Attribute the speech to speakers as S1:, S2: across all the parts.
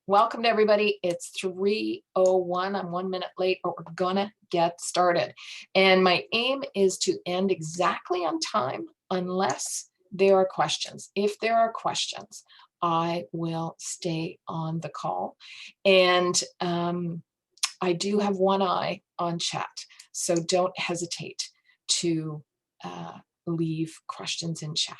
S1: Welcome to everybody. It's 3:01. I'm 1 minute late, but we're gonna get started. And my aim is to end exactly on time unless there are questions. If there are questions, I will stay on the call. And I do have one eye on chat, so don't hesitate to leave questions in chat.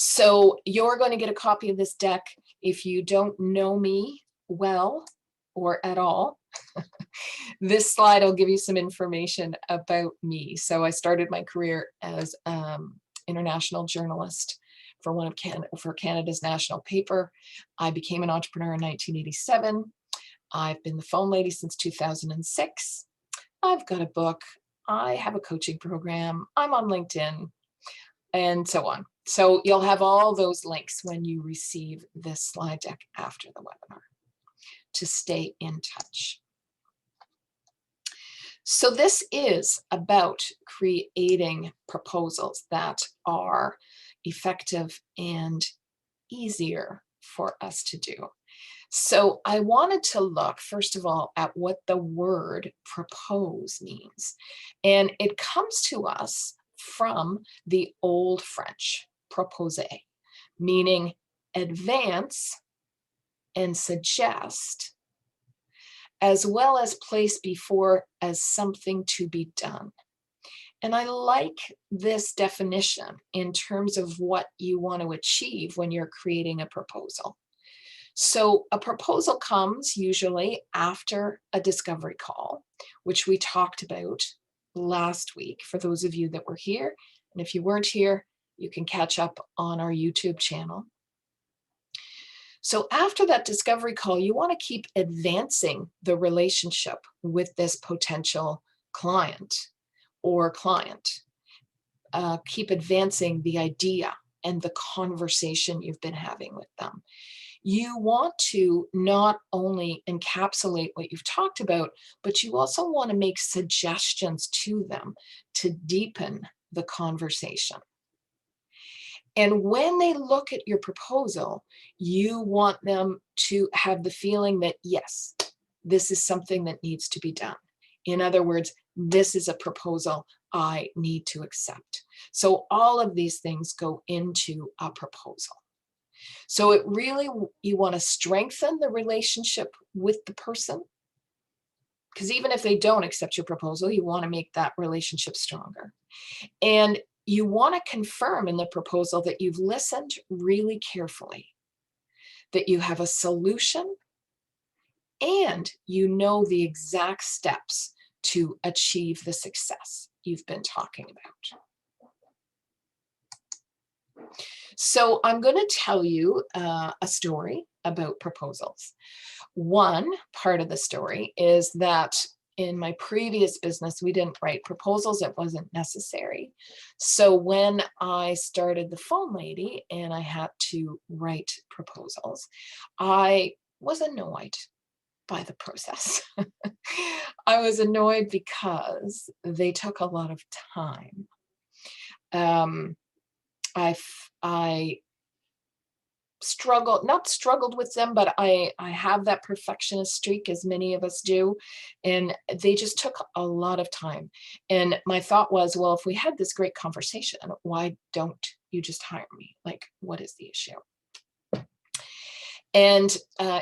S1: So you're going to get a copy of this deck. If you don't know me well or at all, this slide will give you some information about me. So I started my career as international journalist for for Canada's national paper. I became an entrepreneur in 1987. I've been the phone lady since 2006. I've got a book. I have a coaching program. I'm on LinkedIn, and so on. So you'll have all those links when you receive this slide deck after the webinar to stay in touch. So this is about creating proposals that are effective and easier for us to do. So I wanted to look, first of all, at what the word propose means. And it comes to us from the Old French, proposer, meaning advance and suggest, as well as place before as something to be done. And I like this definition in terms of what you want to achieve when you're creating a proposal. So a proposal comes usually after a discovery call, which we talked about last week for those of you that were here. And if you weren't here, you can catch up on our YouTube channel. So after that discovery call, you want to keep advancing the relationship with this potential client or client. Keep advancing the idea and the conversation you've been having with them. You want to not only encapsulate what you've talked about, but you also want to make suggestions to them to deepen the conversation. And when they look at your proposal, you want them to have the feeling that, yes, this is something that needs to be done. In other words, this is a proposal I need to accept. So all of these things go into a proposal. So it really, you want to strengthen the relationship with the person, because even if they don't accept your proposal, you want to make that relationship stronger. And you want to confirm in the proposal that you've listened really carefully, that you have a solution, and you know the exact steps to achieve the success you've been talking about. So I'm going to tell you a story about proposals. One part of the story is that in my previous business, we didn't write proposals. It wasn't necessary. So when I started the phone lady and I had to write proposals, I was annoyed by the process. I was annoyed because they took a lot of time. I not struggled with them, but I have that perfectionist streak, as many of us do, and they just took a lot of time. And my thought was, well, if we had this great conversation, why don't you just hire me? Like, what is the issue? And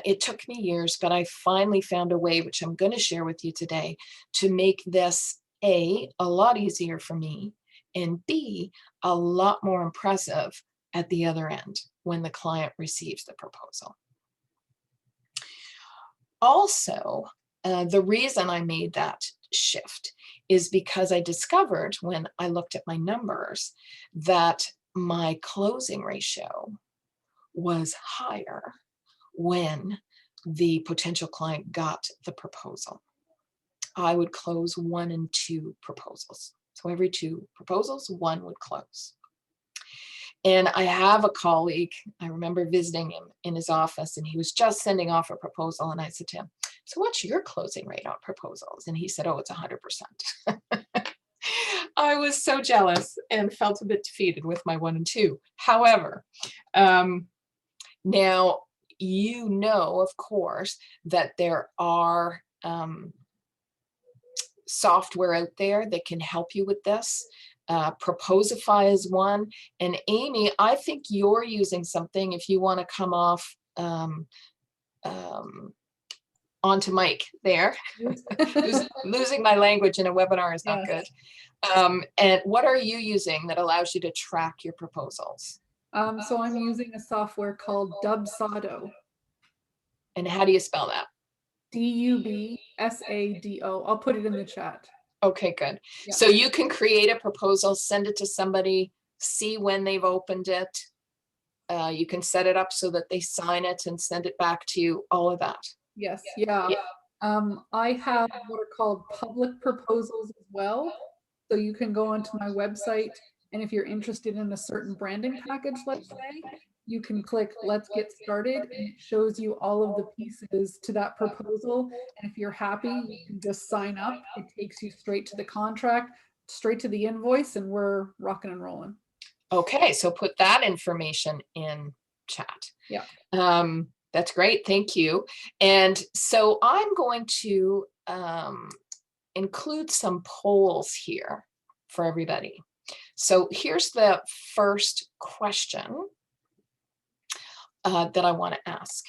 S1: it took me years, but I finally found a way, which I'm going to share with you today, to make this a lot easier for me, and B, a lot more impressive at the other end when the client receives the proposal. Also, the reason I made that shift is because I discovered when I looked at my numbers that my closing ratio was higher when the potential client got the proposal. I would close 1 and 2 proposals. So every 2 proposals, 1 would close. And I have a colleague, I remember visiting him in his office, and he was just sending off a proposal. And I said to him, so what's your closing rate on proposals? And he said, oh, it's 100%. I was so jealous and felt a bit defeated with my 1 and 2. However, Now, you know, of course, that there are software out there that can help you with this. Proposify is one. And Amy, I think you're using something, if you want to come off onto mic there. Losing my language in a webinar is not good. And what are you using that allows you to track your proposals?
S2: So I'm using a software called Dubsado.
S1: And how do you spell that?
S2: Dubsado. I'll put it in the chat.
S1: Okay, good.
S2: Yeah.
S1: So you can create a proposal, send it to somebody, see when they've opened it. You can set it up so that they sign it and send it back to you, all of that.
S2: Yes, yeah. I have what are called public proposals as well. So you can go onto my website, and if you're interested in a certain branding package, let's say, you can click Let's Get Started, and it shows you all of the pieces to that proposal. And if you're happy, you can just sign up. It takes you straight to the contract, straight to the invoice, and we're rocking and rolling.
S1: Okay, so put that information in chat.
S2: Yeah.
S1: That's great, thank you. And so I'm going to include some polls here for everybody. So here's the first question that I want to ask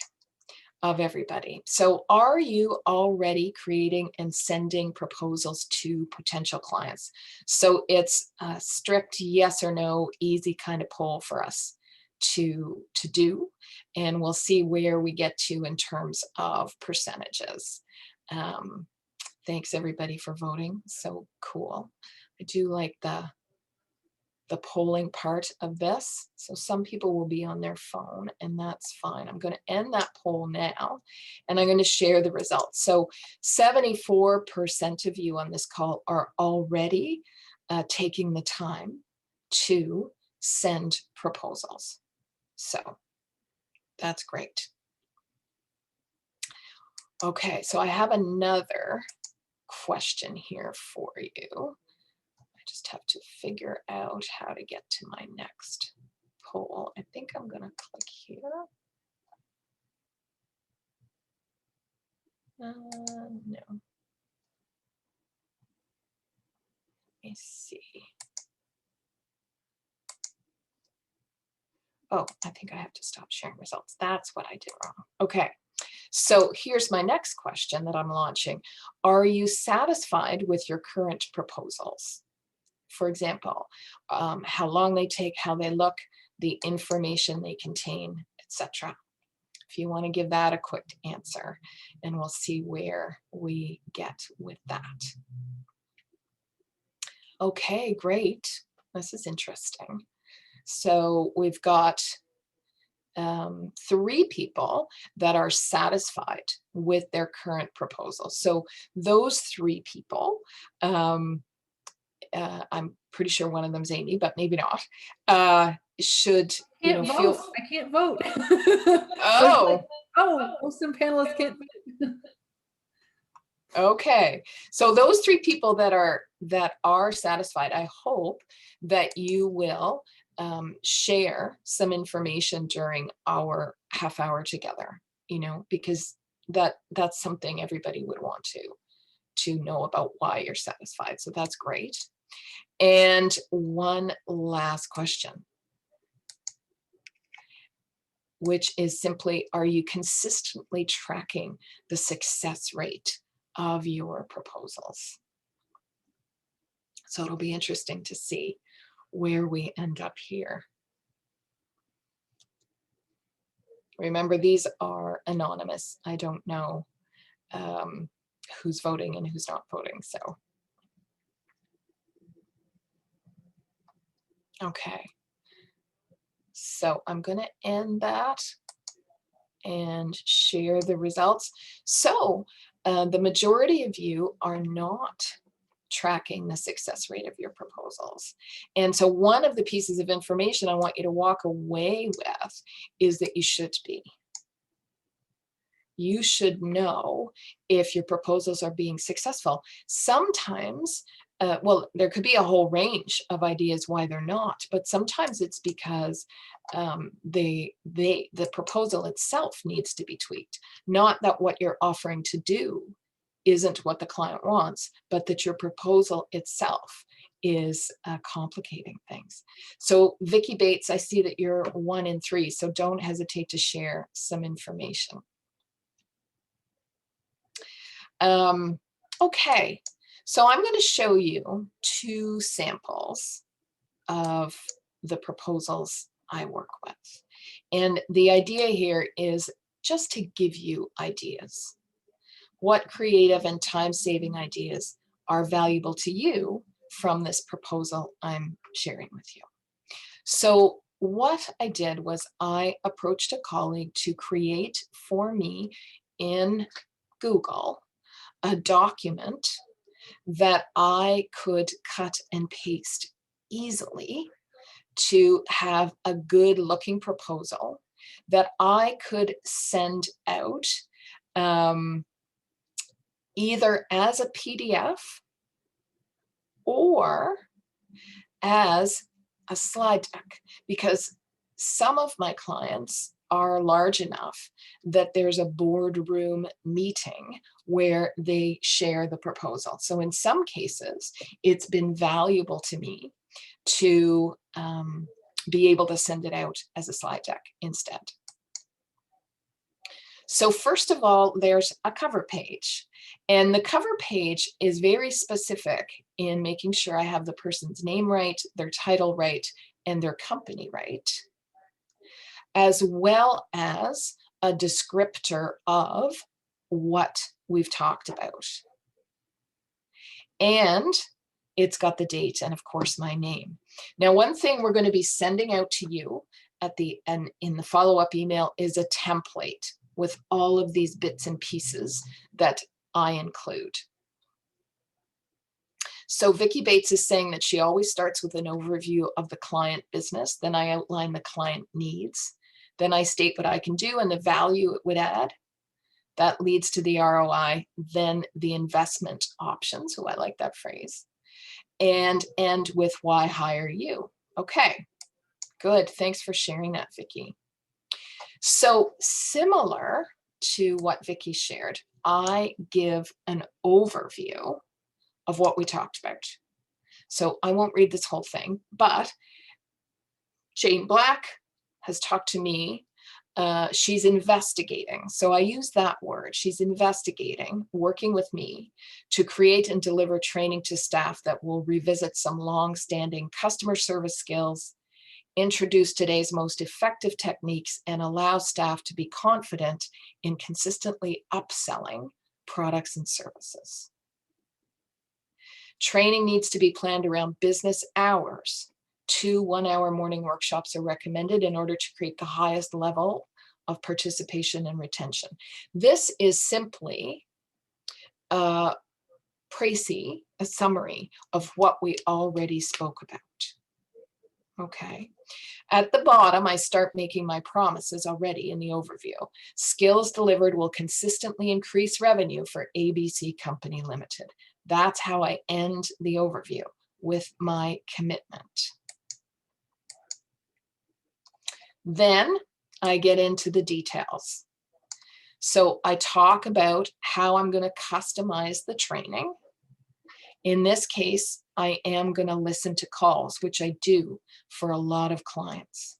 S1: of everybody. So are you already creating and sending proposals to potential clients? So it's a strict yes or no, easy kind of poll for us to do, and we'll see where we get to in terms of percentages. Thanks everybody for voting. So cool. I do like the polling part of this. So some people will be on their phone, and that's fine. I'm going to end that poll now, and I'm going to share the results. So 74% of you on this call are already taking the time to send proposals. So that's great. Okay, so I have another question here for you. I just have to figure out how to get to my next poll. I think I'm going to click here. No. Let me see. Oh, I think I have to stop sharing results. That's what I did wrong. Okay. So here's my next question that I'm launching. Are you satisfied with your current proposals? For example, how long they take, how they look, the information they contain, etc. If you want to give that a quick answer, and we'll see where we get with that. Okay, great. This is interesting. So we've got 3 people that are satisfied with their current proposal. So those 3 people, I'm pretty sure one of them's Amy, but maybe not, should, you know, feel.
S2: I can't vote.
S1: Oh.
S2: Hosts and panelists can't vote.
S1: Okay, so those 3 people that are satisfied, I hope that you will share some information during our half hour together, you know, because that's something everybody would want to know about why you're satisfied. So that's great. And one last question, which is simply, are you consistently tracking the success rate of your proposals? So it'll be interesting to see where we end up here. Remember, these are anonymous. I don't know who's voting and who's not voting. So, okay. So I'm going to end that and share the results. So the majority of you are not tracking the success rate of your proposals. And so one of the pieces of information I want you to walk away with is that you should be. You should know if your proposals are being successful. Sometimes well, there could be a whole range of ideas why they're not, but sometimes it's because the proposal itself needs to be tweaked. Not that what you're offering to do isn't what the client wants, but that your proposal itself is complicating things. So Vicky Bates, I see that you're 1 in 3, so don't hesitate to share some information. Okay, so I'm going to show you 2 samples of the proposals I work with. And the idea here is just to give you ideas. What creative and time-saving ideas are valuable to you from this proposal I'm sharing with you? So what I did was I approached a colleague to create for me in Google a document that I could cut and paste easily to have a good looking proposal that I could send out either as a PDF or as a slide deck, because some of my clients are large enough that there's a boardroom meeting where they share the proposal. So in some cases, it's been valuable to me to be able to send it out as a slide deck instead. So first of all, there's a cover page. And the cover page is very specific in making sure I have the person's name right, their title right, and their company right, as well as a descriptor of what we've talked about. And it's got the date and of course my name. Now, one thing we're going to be sending out to you at the end in the follow-up email is a template with all of these bits and pieces that I include. So Vicky Bates is saying that she always starts with an overview of the client business. Then I outline the client needs. Then I state what I can do and the value it would add. That leads to the ROI, then the investment options. Oh, I like that phrase. And end with why hire you. Okay, good. Thanks for sharing that, Vicky. So similar to what Vicky shared, I give an overview of what we talked about. So I won't read this whole thing, but Jane Black has talked to me. She's investigating. So I use that word. She's investigating, working with me to create and deliver training to staff that will revisit some long-standing customer service skills, introduce today's most effective techniques, and allow staff to be confident in consistently upselling products and services. Training needs to be planned around business hours. 2 one-hour morning workshops are recommended in order to create the highest level of participation and retention. This is simply a summary of what we already spoke about. Okay. At the bottom, I start making my promises already in the overview. Skills delivered will consistently increase revenue for ABC Company Limited. That's how I end the overview, with my commitment. Then I get into the details. So I talk about how I'm going to customize the training. In this case, I am going to listen to calls, which I do for a lot of clients.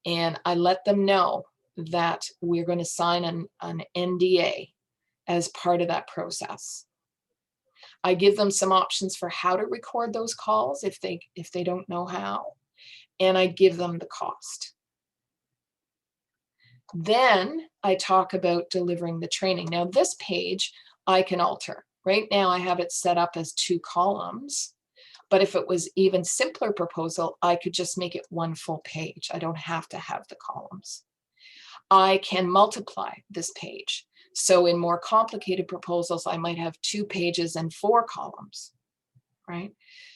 S1: And I let them know that we're going to sign an NDA as part of that process. I give them some options for how to record those calls if they don't know how, and I give them the cost. Then I talk about delivering the training. Now this page I can alter. Right now I have it set up as 2 columns, but if it was even simpler proposal, I could just make it 1 full page. I don't have to have the columns. I can multiply this page. So in more complicated proposals, I might have 2 pages and 4 columns, right?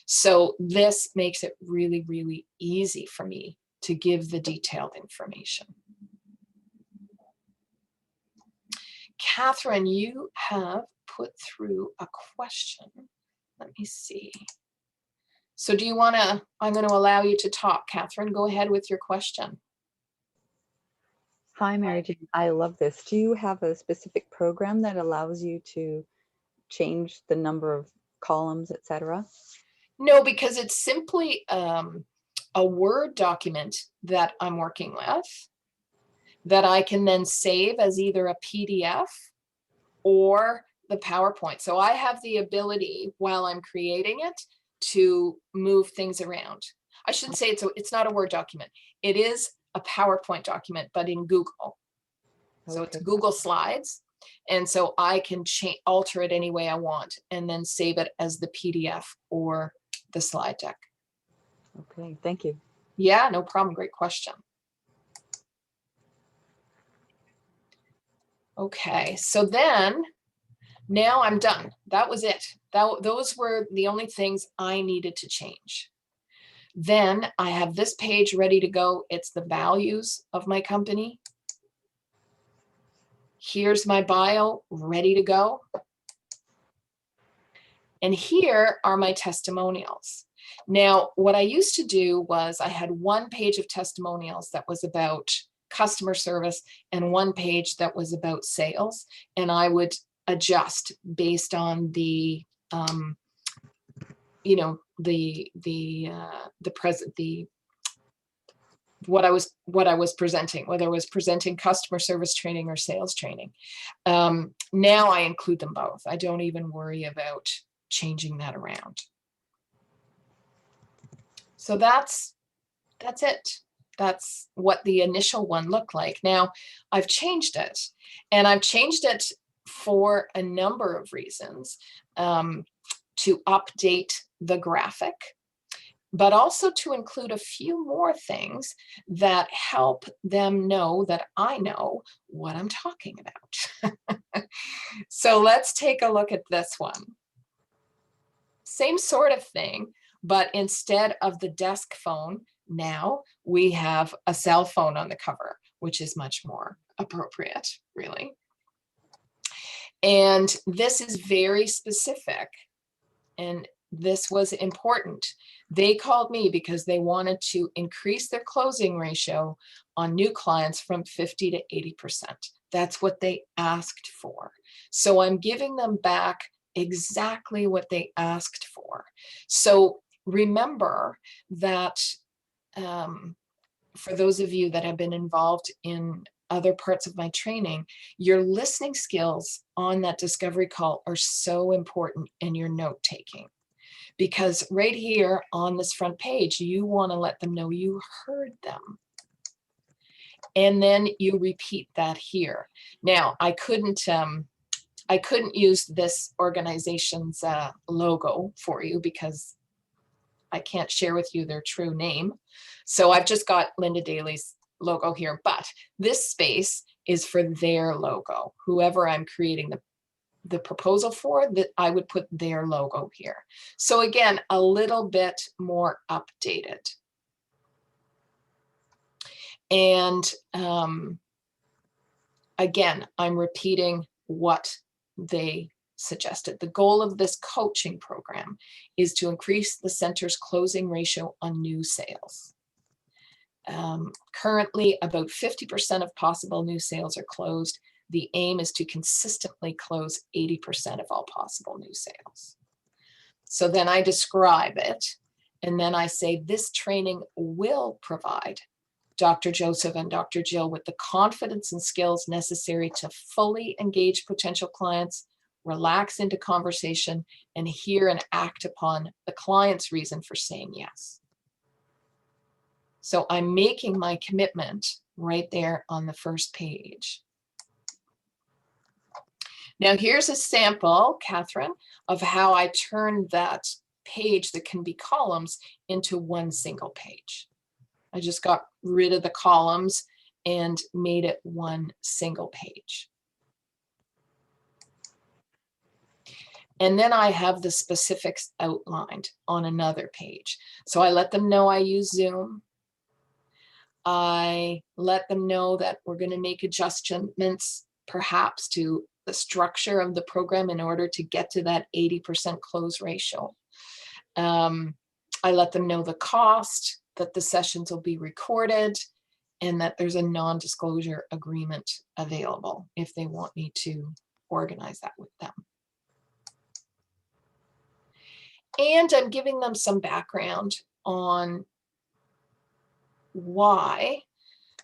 S1: So this makes it really, really easy for me to give the detailed information. Catherine, you have put through a question let me see. So do you want to, I'm going to allow you to talk, Catherine. Go ahead with your question.
S3: Hi, Mary Jane. I love this. Do you have a specific program that allows you to change the number of columns, etc.?
S1: No, because it's simply a Word document that I'm working with that I can then save as either a PDF or the PowerPoint. So I have the ability while I'm creating it to move things around. I shouldn't say it's not a Word document. It is a PowerPoint document, but in Google. So it's
S3: Okay.
S1: Google Slides. And so I can alter it any way I want and then save it as the PDF or the slide deck.
S3: Okay, thank you.
S1: Yeah, no problem. Great question. Okay, so then now I'm done. That was it. Those were the only things I needed to change. Then I have this page ready to go. It's the values of my company. Here's my bio ready to go. And here are my testimonials. Now, what I used to do was I had one page of testimonials that was about customer service and one page that was about sales. And I would adjust based on the, you know, what I was presenting, whether I was presenting customer service training or sales training. Now I include them both. I don't even worry about changing that around. So that's it. That's what the initial one looked like. Now I've changed it, and I've changed it for a number of reasons, to update the graphic, but also to include a few more things that help them know that I know what I'm talking about. So let's take a look at this one. Same sort of thing, but instead of the desk phone, now we have a cell phone on the cover, which is much more appropriate, really. And this is very specific, and this was important. They called me because they wanted to increase their closing ratio on new clients from 50 to 80%. That's what they asked for. So I'm giving them back exactly what they asked for. So remember that for those of you that have been involved in other parts of my training, your listening skills on that discovery call are so important in your note taking. Because right here on this front page, you want to let them know you heard them. And then you repeat that here. Now, I couldn't use this organization's logo for you because I can't share with you their true name. So I've just got Linda Daly's logo here, but this space is for their logo. Whoever I'm creating the proposal for, that I would put their logo here. So again, a little bit more updated. And again, I'm repeating what they suggested. The goal of this coaching program is to increase the center's closing ratio on new sales. Currently, about 50% of possible new sales are closed. The aim is to consistently close 80% of all possible new sales. So then I describe it, and then I say this training will provide Dr. Joseph and Dr. Jill with the confidence and skills necessary to fully engage potential clients, relax into conversation, and hear and act upon the client's reason for saying yes. So I'm making my commitment right there on the first page. Now here's a sample, Catherine, of how I turned that page that can be columns into one single page. I just got rid of the columns and made it one single page. And then I have the specifics outlined on another page. So I let them know I use Zoom. I let them know that we're going to make adjustments perhaps to the structure of the program in order to get to that 80% close ratio. I let them know the cost, that the sessions will be recorded, and that there's a non-disclosure agreement available if they want me to organize that with them. And I'm giving them some background on why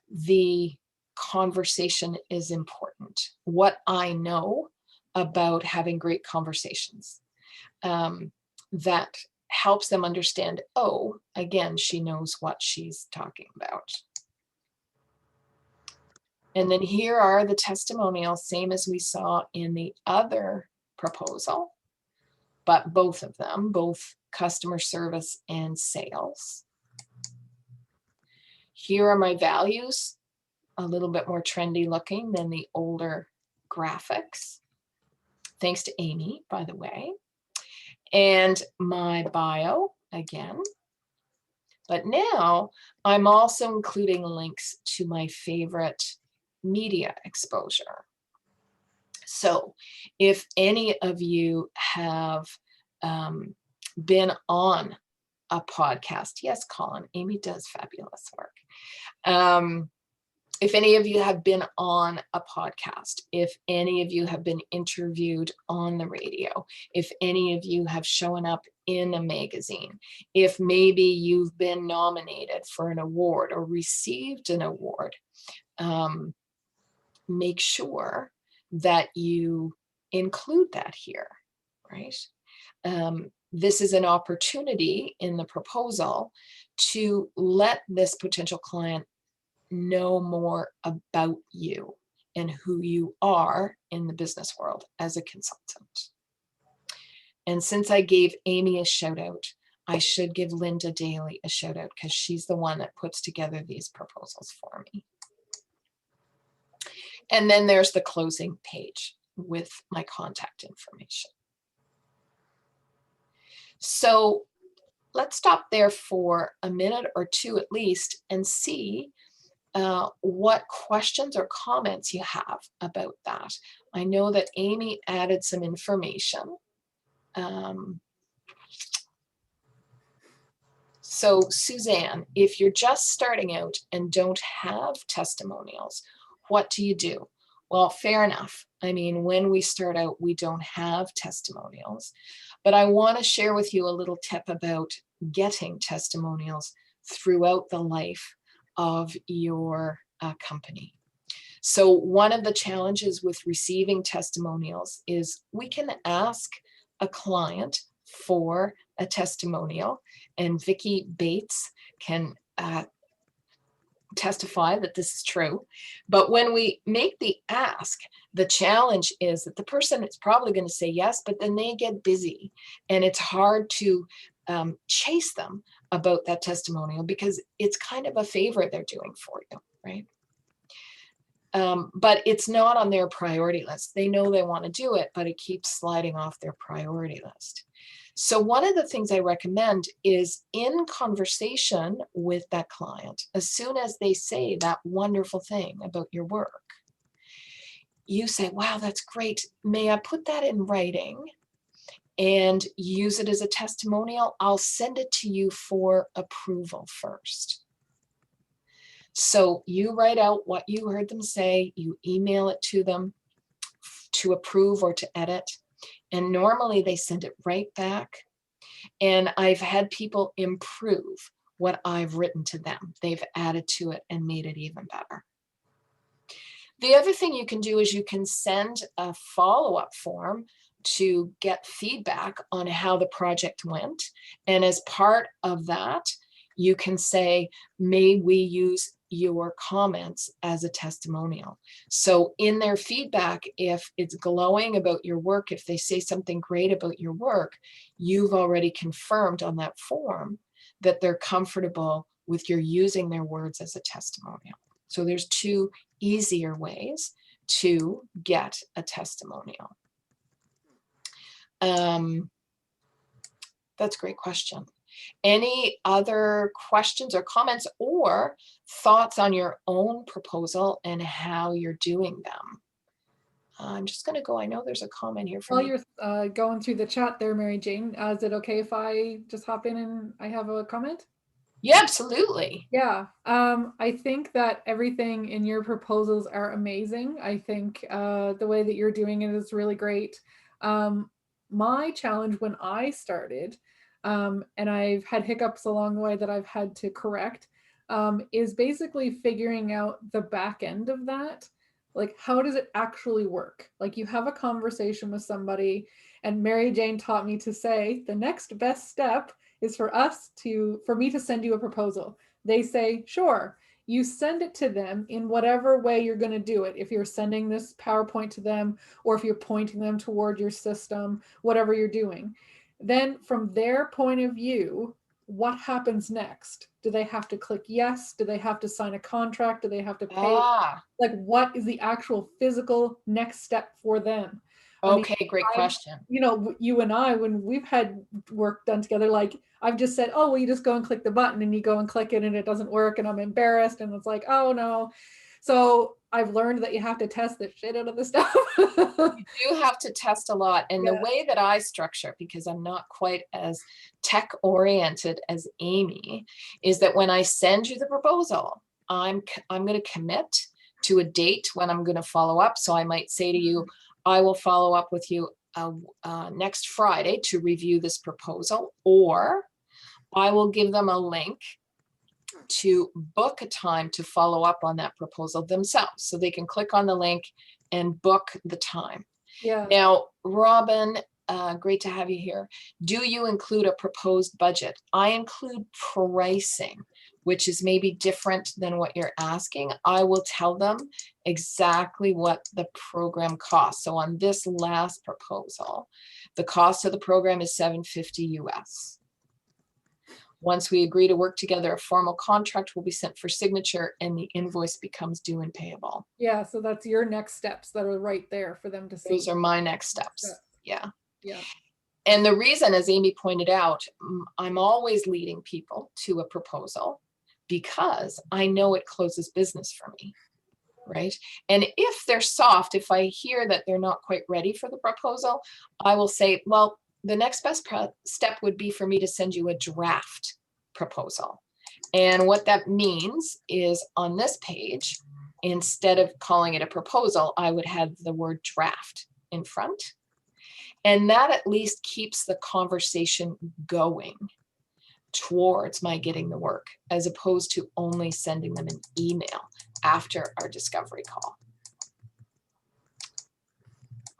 S1: the conversation is important, what I know about having great conversations. That helps them understand, oh, again, she knows what she's talking about. And then here are the testimonials, same as we saw in the other proposal, but both of them, both customer service and sales. Here are my values, a little bit more trendy looking than the older graphics. Thanks to Amy, by the way. And my bio again. But now I'm also including links to my favorite media exposure. So if any of you have been on a podcast, yes, Colin, Amy does fabulous work. If any of you have been on a podcast, if any of you have been interviewed on the radio, if any of you have shown up in a magazine, if maybe you've been nominated for an award or received an award, make sure that you include that here, right? This is an opportunity in the proposal to let this potential client know more about you and who you are in the business world as a consultant. And since I gave Amy a shout out, I should give Linda Daly a shout out because she's the one that puts together these proposals for me. And then there's the closing page with my contact information. So let's stop there for a minute or two at least and see what questions or comments you have about that. I know that Amy added some information. So Suzanne, if you're just starting out and don't have testimonials, what do you do? Well, fair enough. I mean, when we start out, we don't have testimonials, but I want to share with you a little tip about getting testimonials throughout the life of your company. So one of the challenges with receiving testimonials is we can ask a client for a testimonial, and Vicki Bates can testify that this is true. But when we make the ask, the challenge is that the person is probably going to say yes, but then they get busy and it's hard to chase them about that testimonial because it's kind of a favor they're doing for you, right? But it's not on their priority list. They know they want to do it, but it keeps sliding off their priority list. So one of the things I recommend is in conversation with that client, as soon as they say that wonderful thing about your work, you say, wow, that's great. May I put that in writing and use it as a testimonial? I'll send it to you for approval first. So you write out what you heard them say, you email it to them to approve or to edit. And normally they send it right back. And I've had people improve what I've written to them. They've added to it and made it even better. The other thing you can do is you can send a follow-up form to get feedback on how the project went. And as part of that, you can say, may we use your comments as a testimonial. So in their feedback, if it's glowing about your work, if they say something great about your work, you've already confirmed on that form that they're comfortable with your using their words as a testimonial. So there's two easier ways to get a testimonial. That's a great question. Any other questions or comments or thoughts on your own proposal and how you're doing them? I'm just going to go, I know there's a comment here from
S2: While
S1: you.
S2: you're going through the chat there, Mary Jane, is it okay if I just hop in and I have a comment?
S1: Yeah, absolutely.
S2: Yeah, I think that everything in your proposals are amazing. I think the way that you're doing it is really great. My challenge when I started, and I've had hiccups along the way that I've had to correct, is basically figuring out the back end of that. Like, how does it actually work? Like, you have a conversation with somebody, and Mary Jane taught me to say the next best step is for me to send you a proposal. They say, sure. You send it to them in whatever way you're going to do it. If you're sending this PowerPoint to them, or if you're pointing them toward your system, whatever you're doing. Then from their point of view, what happens next? Do they have to click yes? Do they have to sign a contract? Do they have to pay?
S1: Ah,
S2: Like, what is the actual physical next step for them? I mean,
S1: okay, great question.
S2: you know, you and I, when we've had work done together, like I've just said, oh, well, you just go and click the button, and you go and click it and it doesn't work, and I'm embarrassed, and it's like, oh no. So I've learned that you have to test the shit out of the stuff.
S1: You do have to test a lot. And the
S2: Yeah.
S1: way that I structure, because I'm not quite as tech oriented as Amy, is that when I send you the proposal, I'm going to commit to a date when I'm going to follow up. So I might say to you, I will follow up with you next Friday to review this proposal, or I will give them a link to book a time to follow up on that proposal themselves. So they can click on the link and book the time.
S2: Yeah.
S1: Now, Robin, great to have you here. Do you include a proposed budget? I include pricing, which is maybe different than what you're asking. I will tell them exactly what the program costs. So on this last proposal, the cost of the program is $750 US. Once we agree to work together, a formal contract will be sent for signature and the invoice becomes due and payable.
S2: Yeah. So that's your next steps that are right there for them to see.
S1: Those are my next steps. Yeah.
S2: Yeah.
S1: And the reason, as Amy pointed out, I'm always leading people to a proposal because I know it closes business for me, right? And if they're soft, if I hear that they're not quite ready for the proposal, I will say, well, the next best step would be for me to send you a draft proposal. And what that means is on this page, instead of calling it a proposal, I would have the word draft in front. And that at least keeps the conversation going towards my getting the work, as opposed to only sending them an email after our discovery call.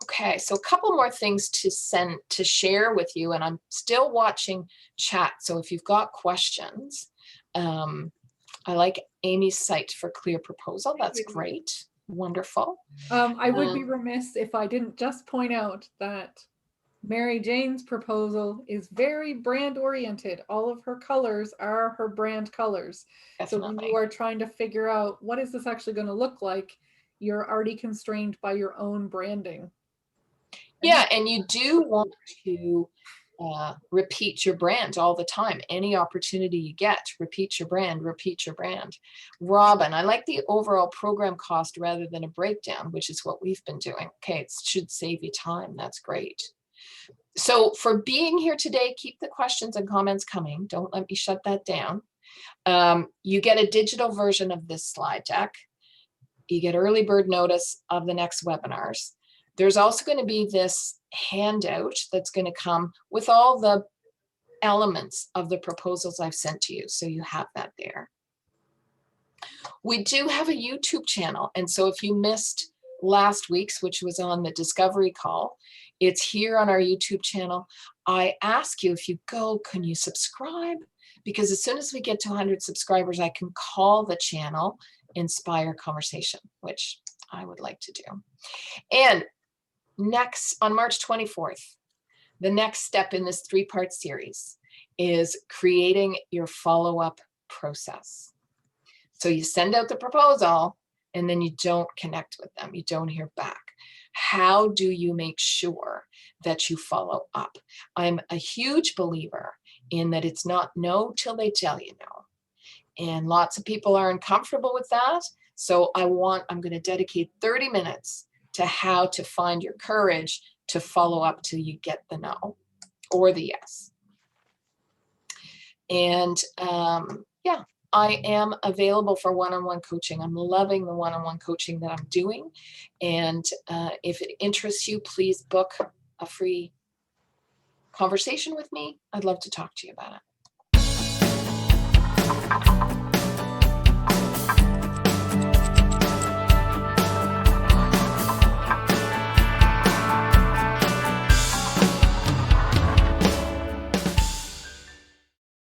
S1: Okay, so a couple more things to share with you, and I'm still watching chat. So if you've got questions, I like Amy's site for clear proposal. That's great. Wonderful.
S2: I would be remiss if I didn't just point out that Mary Jane's proposal is very brand oriented. All of her colors are her brand colors.
S1: Definitely.
S2: So when you are trying to figure out what is this actually going to look like, you're already constrained by your own branding.
S1: Yeah, and you do want to repeat your brand all the time. Any opportunity you get, repeat your brand, repeat your brand. Robin, I like the overall program cost rather than a breakdown, which is what we've been doing. Okay, it should save you time. That's great. So for being here today, keep the questions and comments coming. Don't let me shut that down. You get a digital version of this slide deck. You get early bird notice of the next webinars. There's also going to be this handout that's going to come with all the elements of the proposals I've sent to you. So you have that there. We do have a YouTube channel. And so if you missed last week's, which was on the discovery call, it's here on our YouTube channel. I ask you, if you go, can you subscribe? Because as soon as we get to 100 subscribers, I can call the channel Inspire Conversation, which I would like to do. And next, on March 24th, the next step in this 3-part series is creating your follow-up process. So you send out the proposal and then you don't connect with them. You don't hear back. How do you make sure that you follow up? I'm a huge believer in that it's not no till they tell you no. And lots of people are uncomfortable with that. So I'm going to dedicate 30 minutes to how to find your courage to follow up till you get the no or the yes. And yeah, I am available for one-on-one coaching. I'm loving the one-on-one coaching that I'm doing. And if it interests you, please book a free conversation with me. I'd love to talk to you about it.